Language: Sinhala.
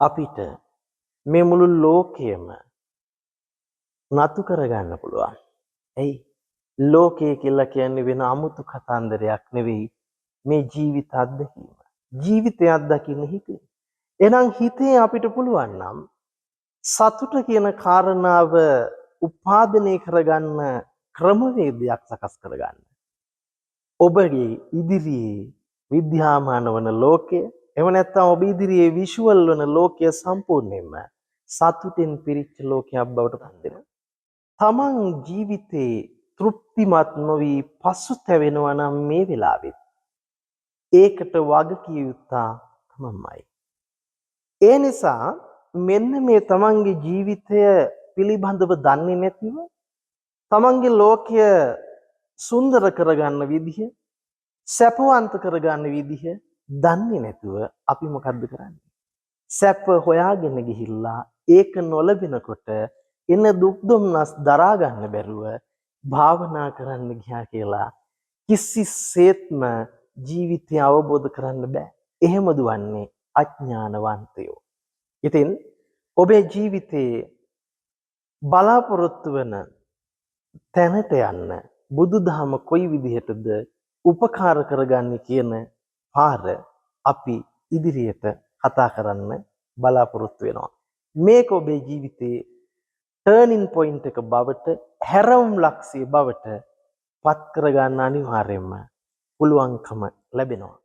අපිට මේ මුළු ලෝකයම නතු කරගන්න පුළුවන්. ඇයි? ලෝකය කියලා කියන්නේ වෙන අමුතු කතන්දරයක් නෙවෙයි. මේ ජීවිත අත්දැකීම. ජීවිතය අත්දකින්න හිතේ. එහෙනම් හිතේ අපිට පුළුවන් නම් සතුට කියන කාරණාව උපාදනය කරගන්න ක්‍රමවේදයක් සකස් කරගන්න. ඔබගේ ඉදිරියේ විද්‍යාමාන වන ලෝකය, එහෙම නැත්නම් ඔබ ඉදිරියේ විෂුවල් වන ලෝකය සම්පූර්ණයෙන්ම සතුටින් පිරිච්ච ලෝකයක් බවට පත් වෙනවා. තමන් ජීවිතේ තෘප්තිමත් නොවි පසුතැවෙනවා නම් මේ වෙලාවෙත් ඒකට වග කිය යුත්තා තමන්මයි. ඒ නිසා මෙන්න මේ තමන්ගේ ජීවිතය පිළිබඳව දන්නේ නැතිව තමන්ගේ ලෝකය සුන්දර කරගන්න විදිහ, සැපවන්ත කරගන්න විදිහ දන්නේ නැතුව අපි මොකද්ද කරන්නේ? සැප හොයාගෙන ගිහිල්ලා ඒක නොලැබෙනකොට එන දුක් දුම්නස් දරා ගන්න බැරුව භාවනා කරන්න ගියා කියලා කිසිසේත්ම ජීවිතය අවබෝධ කරන්න බෑ. එහෙම දුවන්නේ අඥානවන්තයෝ. ඉතින් ඔබේ ජීවිතයේ බලාපොරොත්තු වෙන තැනට යන්න බුදුදහම කොයි විදිහටද උපකාර කරගන්නේ කියන පාර අපි ඉදිරියට කතා කරන්න බලාපොරොත්තු වෙනවා. මේක ඔබේ ජීවිතයේ ටර්නින් පොයින්ට් එක බවට, හැරවුම් ලක්ෂ්‍ය බවට පත් කරගන්න අනිවාර්යයෙන්ම පුළුවන්කම ලැබෙනවා.